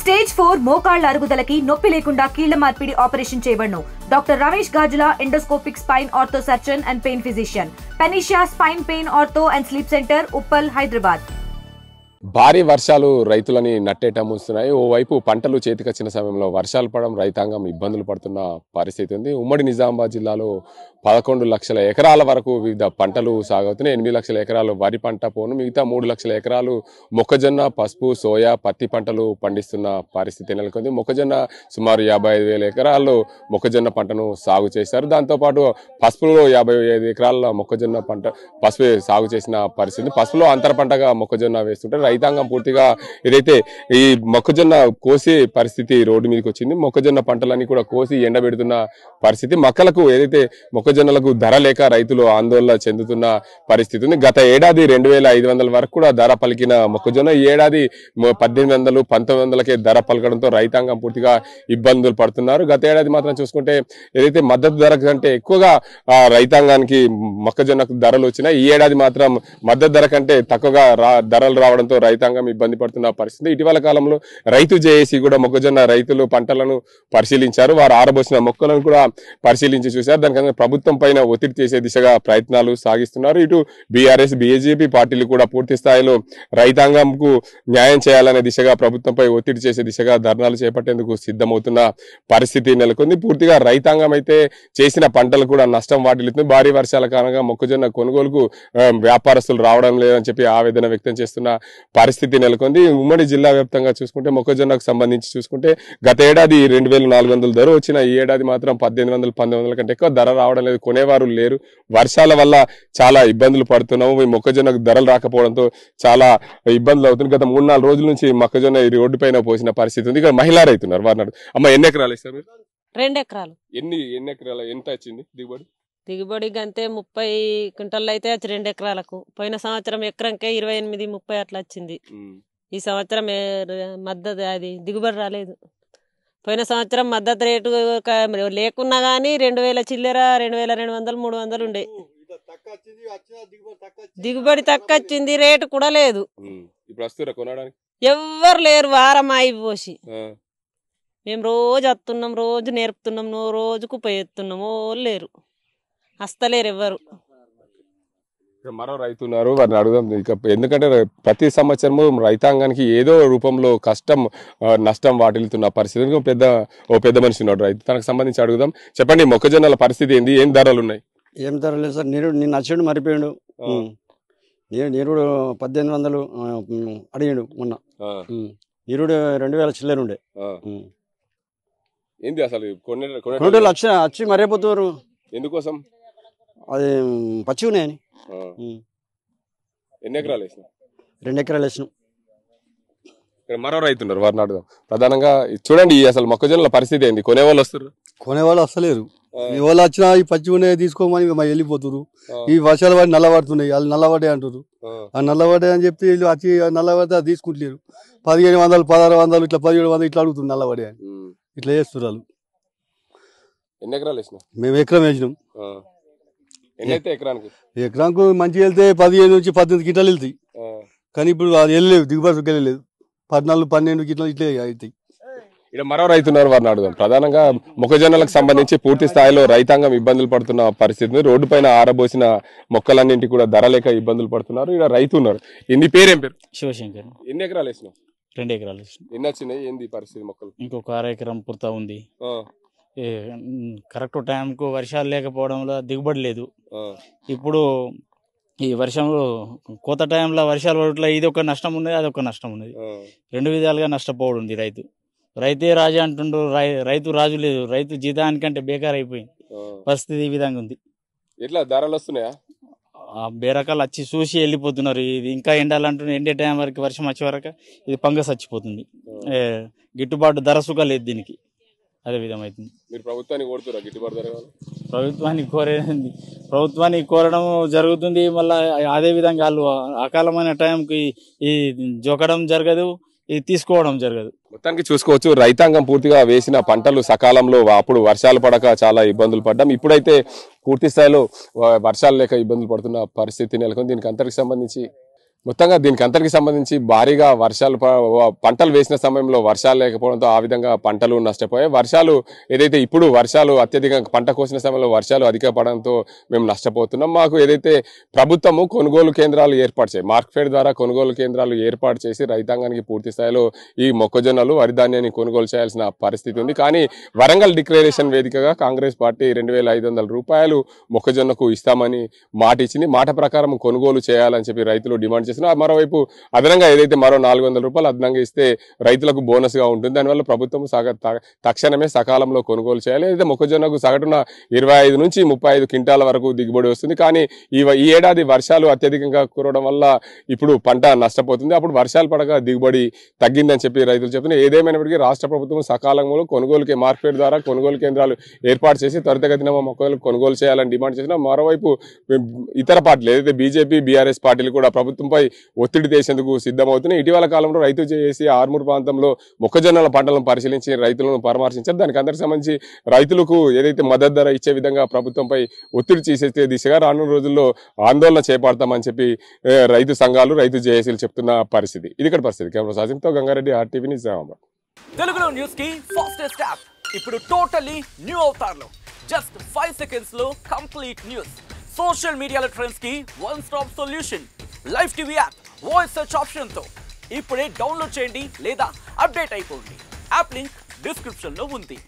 Stage 4 మోకాళ్ల అరుగుదలకి నొప్పి లేకుండా కీళ్ల మార్పిడి ఆపరేషన్ చేయబడును. Doctor Ramesh Gajula, endoscopic spine ortho surgeon and pain physician, పెనిషియా spine pain ortho and sleep centre, Uppal, Hyderabad. భారీ వర్షాలు రైతులని నట్టేట మూస్తున్నాయి. ఓవైపు పంటలు చేతికొచ్చిన సమయంలో వర్షాలు పడడం రైతాంగం ఇబ్బందులు పడుతున్న పరిస్థితి ఉంది. ఉమ్మడి నిజామాబాద్ జిల్లాలో 11 లక్షల ఎకరాల వరకు వివిధ పంటలు సాగుతున్నాయి. 8 లక్షల ఎకరాలు వరి పంట పోను, మిగతా 3 లక్షల ఎకరాలు మొక్కజొన్న, పసుపు, సోయా, పత్తి పంటలు పండిస్తున్న పరిస్థితి నెలకొంది. మొక్కజొన్న సుమారు 55,000 ఎకరాల్లో మొక్కజొన్న పంటను సాగు చేశారు. దాంతోపాటు పసుపులో 55 ఎకరాల మొక్కజొన్న పంట పసుపు సాగు చేసిన పరిస్థితి. పసుపులో అంతర పంటగా మొక్కజొన్న వేస్తుంటే రైతాంగం పూర్తిగా ఏదైతే ఈ మొక్కజొన్న కోసే పరిస్థితి రోడ్డు మీదకి వచ్చింది. మొక్కజొన్న పంటలన్నీ కూడా కోసి ఎండబెడుతున్న పరిస్థితి. మొక్కలకు ఏదైతే మొక్కజొన్నలకు ధర లేక రైతులు ఆందోళన చెందుతున్న పరిస్థితి ఉంది. గత ఏడాది 2,500 వరకు కూడా ధర పలికిన మొక్కజొన్న ఈ ఏడాది 1,800, 1,900కే ధర పలకడంతో రైతాంగం పూర్తిగా ఇబ్బందులు పడుతున్నారు. గత ఏడాది మాత్రం చూసుకుంటే ఏదైతే మద్దతు ధర కంటే ఎక్కువగా రైతాంగానికి మొక్కజొన్నకు ధరలు వచ్చినాయి. ఈ ఏడాది మాత్రం మద్దతు ధర కంటే తక్కువగా ధరలు రావడంతో రైతాంగం ఇబ్బంది పడుతున్న పరిస్థితి. ఇటీవల కాలంలో రైతు జేఏసీ కూడా మొక్కజొన్న రైతులు పంటలను పరిశీలించారు. వారు ఆరబోసిన మొక్కలను కూడా పరిశీలించి చూశారు. దానికన్నా ప్రభుత్వం పైన ఒత్తిడి చేసే దిశగా ప్రయత్నాలు సాగిస్తున్నారు. ఇటు బీఆర్ఎస్, బీజేపీ పార్టీలు కూడా పూర్తి స్థాయిలో రైతాంగంకు న్యాయం చేయాలనే దిశగా ప్రభుత్వంపై ఒత్తిడి చేసే దిశగా ధర్నాలు చేపట్టేందుకు సిద్ధమవుతున్న పరిస్థితి నెలకొంది. పూర్తిగా రైతాంగం అయితే చేసిన పంటలు కూడా నష్టం వాటిల్లుతుంది. భారీ వర్షాల కారణంగా మొక్కజొన్న కొనుగోలుకు వ్యాపారస్తులు రావడం లేదని చెప్పి ఆవేదన వ్యక్తం చేస్తున్న పరిస్థితి నెలకొంది. ఉమ్మడి జిల్లా వ్యాప్తంగా చూసుకుంటే మొక్కజొన్నకు సంబంధించి చూసుకుంటే గత ఏడాది 2,400 ధర వచ్చిన ఈ ఏడాది మాత్రం 1,800, 1,900 కంటే ఎక్కువ ధర రావడం లేదు. కొనేవారు లేరు. వర్షాల వల్ల చాలా ఇబ్బందులు పడుతున్నాము. ఈ మొక్కజొన్నకు ధరలు రాకపోవడంతో చాలా ఇబ్బందులు అవుతుంది. గత 3-4 రోజుల నుంచి మొక్కజొన్న ఈ రోడ్డు పైన పోసిన పరిస్థితి ఉంది. ఇక్కడ మహిళా రైతున్నారు. వారు అమ్మ ఎన్ని ఎకరాలు ఇస్తారు మీరు? 2 ఎకరాలు. ఎన్ని ఎకరాలు ఎంత వచ్చింది దిగుబడి? దిగుబడి గంతే 30 క్వింటల్ అయితే 2 ఎకరాలకు. పోయిన సంవత్సరం ఎకరంకే 28-30 అట్లా వచ్చింది. ఈ సంవత్సరం మద్దతు అది దిగుబడి రాలేదు. పోయిన సంవత్సరం మద్దతు రేటు లేకున్నా గానీ 2,000 చిల్లర, 2,200, 300 ఉండే. దిగుబడి తక్కువ వచ్చింది. రేటు కూడా లేదు. ఎవ్వరు లేరు. వారం అయిపోసి మేము రోజు వస్తున్నాం, రోజు నేర్పుతున్నాం, రోజుకు పోయేస్తున్నాం. లేరు, వస్తలేరు ఎవ్వరు. మరో రైతు ఉన్నారు, వారిని అడుగుదాం. ఇక ఎందుకంటే ప్రతి సంవత్సరము రైతాంగానికి ఏదో రూపంలో నష్టం వాటిల్లుతున్న పరిస్థితి. ఓ పెద్ద మనిషి ఉన్నాడు రైతు, తనకు సంబంధించి అడుగుదాం. చెప్పండి, మొక్కజొన్నల పరిస్థితి ఏంది? ఏం ధరలు ఉన్నాయి? ఏం ధరలు లేదు సార్. నేను నచ్చాడు మరిపోయాడు. నీరుడు 1,800 అడిగాడు మొన్న. నీరుడు 2,000 చిల్లర ఉండే. ఏంది అసలు 2 లక్షలు వచ్చి మరైపోతున్నారు. ఎందుకోసం? అది పచ్చి ఉన్నాయని. ఎన్ని ఎకరాలు వేసినాం? 2 ఎకరాలు వేసినాం. ఇక్కడ మరో రైతు ఉన్నారు, వారిని అడుగుదాం. ప్రధానంగా చూడండి, అసలు మొక్కజొన్నల పరిస్థితి ఏంది? కొనేవాళ్ళు వస్తారు? కొనేవాళ్ళు వస్తలేరు. ఈ వాళ్ళు వచ్చినా ఈ పచ్చి ఉన్నాయి తీసుకోమని వెళ్ళిపోతున్నారు. ఈ వర్షాలు పడి నల్లబడుతున్నాయి. వాళ్ళు నల్లబడే అంటారు. ఆ నల్లబడే అని చెప్పి వీళ్ళు వచ్చి నల్లబడితే అది తీసుకుంటలేరు. 1,500, 1,600 ఇట్లా 1,700 ఇట్లా అడుగుతుంది నల్లబడే అని. ఇట్లా చేస్తున్నారు వాళ్ళు. ఎన్ని ఎకరాలు వేసినాం? మేము ఎకరం వేసినాం. ఎకరానికి మంచిగా వెళ్తే 15 నుంచి 18 గిట్టలు వెళ్తాయి. కానీ ఇప్పుడు అది వెళ్ళలేవు, దిగుబడి వెళ్ళలేదు. 14, 12 గిట్టలు ఇట్లే అవుతాయి. ఇక్కడ మరో రైతున్నారు, వారిని అడుగుదాం. ప్రధానంగా మొక్కజొన్నలకు సంబంధించి పూర్తి స్థాయిలో రైతాంగం ఇబ్బందులు పడుతున్న పరిస్థితి. రోడ్డు పైన ఆరబోసిన మొక్కలన్నింటి కూడా ధర లేక ఇబ్బందులు పడుతున్నారు. ఇక్కడ రైతు ఉన్నారు. ఎన్ని పేరేం పేరు? శివశంకర్. ఎన్ని ఎకరాలు వేసినావు? 2 ఎకరాలు వేసినాం. ఎన్ని వచ్చినాయి? ఏంది పరిస్థితి? మొక్కలు ఇంకొక 1/2 ఎకరం పుర్తా ఉంది. కరెక్ట్ టైంకు వర్షాలు లేకపోవడంలో దిగుబడి లేదు. ఇప్పుడు ఈ వర్షంలో కోత టైంలో వర్షాలు పడట్లా, ఇది ఒక నష్టం ఉన్నది, అదొక నష్టం ఉన్నది. 2 విధాలుగా నష్టపోవడం ఉంది రైతు. రైతే రాజు అంటుండ్రు, రైతు రాజు లేదు. రైతు జీతానికంటే బేకార్ అయిపోయింది. పరిస్థితి ఈ విధంగా ఉంది. ఎట్లా ధరలు వస్తున్నాయా? బేరకాలు వచ్చి చూసి వెళ్ళిపోతున్నారు. ఇది ఇంకా ఎండాలంటున్నారు. ఎండే టైం వరకు, వర్షం వచ్చే వరకు ఇది పంగస్ చచ్చిపోతుంది. గిట్టుబాటు ధర సుఖ లేదు దీనికి. అదే విధమైతుంది. మీరు ప్రభుత్వాన్ని కోరుతురా గిట్టుబాటు ధర? ప్రభుత్వాన్ని కోరడం జరుగుతుంది. మళ్ళీ అదే విధంగా వాళ్ళు అకాలమైన టైంకి ఈ జోకడం జరగదు, ఇది తీసుకోవడం జరగదు. మొత్తానికి చూసుకోవచ్చు, రైతాంగం పూర్తిగా వేసిన పంటలు సకాలంలో అప్పుడు వర్షాలు పడక చాలా ఇబ్బందులు పడ్డాం. ఇప్పుడైతే పూర్తి స్థాయిలో వర్షాలు లేక ఇబ్బందులు పడుతున్న పరిస్థితి నెలకొంది. దీనికి అంతటికి సంబంధించి మొత్తంగా దీనికి అంతటికి సంబంధించి భారీగా వర్షాలు పంటలు వేసిన సమయంలో వర్షాలు లేకపోవడంతో ఆ విధంగా పంటలు నష్టపోయాయి. వర్షాలు ఏదైతే ఇప్పుడు వర్షాలు అత్యధికంగా పంట కోసిన సమయంలో వర్షాలు అధిక పడడంతో మేము నష్టపోతున్నాం. మాకు ఏదైతే ప్రభుత్వము కొనుగోలు కేంద్రాలు ఏర్పాటు చేయాలి, మార్కెట్ ద్వారా కొనుగోలు కేంద్రాలు ఏర్పాటు చేసి రైతాంగానికి పూర్తి స్థాయిలో ఈ మొక్కజొన్నలు వరి ధాన్యాన్ని కొనుగోలు చేయాల్సిన పరిస్థితి ఉంది. కానీ వరంగల్ డిక్లరేషన్ వేదికగా కాంగ్రెస్ పార్టీ 2,500 రూపాయలు మొక్కజొన్నకు ఇస్తామని మాట ఇచ్చింది. మాట ప్రకారం కొనుగోలు చేయాలని చెప్పి రైతులు డిమాండ్ చేస్తున్నారు. మరోవైపు అదనంగా ఏదైతే మరో 400 రూపాయలు అదనంగా ఇస్తే రైతులకు బోనస్ గా ఉంటుంది. దానివల్ల ప్రభుత్వం తక్షణమే సకాలంలో కొనుగోలు చేయాలి. అయితే మొక్కజొన్నకు సగటున 25 నుంచి 35 క్వింటాల వరకు దిగుబడి వస్తుంది. కానీ ఈ ఏడాది వర్షాలు అత్యధికంగా కురవడం వల్ల ఇప్పుడు పంట నష్టపోతుంది. అప్పుడు వర్షాలు పడక దిగుబడి తగ్గిందని చెప్పి రైతులు చెప్తున్నారు. ఏదేమైనప్పటికీ రాష్ట్ర ప్రభుత్వం సకాలంలో కొనుగోలుకి మార్కెట్ ద్వారా కొనుగోలు కేంద్రాలు ఏర్పాటు చేసి త్వరితగతిన మొక్కలు కొనుగోలు చేయాలని డిమాండ్ చేసిన మరోవైపు ఇతర పార్టీలు ఏదైతే బీజేపీ బీఆర్ఎస్ పార్టీలు కూడా ప్రభుత్వంపై ఒత్తిడి తెచ్చేందుకు సిద్ధమవుతున్నాయి. ఇటీవల కాలంలో రైతు చేసి ఆర్మూర్ ప్రాంతంలో మొక్కజొన్నల పంటలను పరిశీలించి రైతులను పరామర్శించారు. దానికి అందరికి సంబంధించి రైతులకు ఏదైతే మద్దతు ధర ఇచ్చే విధంగా ప్రభుత్వంపై ఒత్తిడి చేసే దిశగా రానున్న రోజుల్లో ఆందోళన చేపడతామని చెప్పి రైతు సంఘాలు రైతు జేఏసీలు చెప్తున్న పరిస్థితి. ఇది ఇక్కడ పరిస్థితి. కెమెరా సాజింతో గంగారెడ్డి, RTV నిజామాబాద్. తెలుగులో న్యూస్ కి ఫాస్టెస్ట్ యాప్ ఇప్పుడు టోటల్లీ న్యూ అవతార్లో జస్ట్ 5 seconds లో కంప్లీట్ న్యూస్. సోషల్ మీడియాలో ట్రెండ్స్ కి one stop solution. Live TV app voice search option తో ఇప్పుడే డౌన్లోడ్ చేయండి లేదా అప్డేట్ అయిపోండి. యాప్ లింక్ డిస్క్రిప్షన్ లో ఉంది.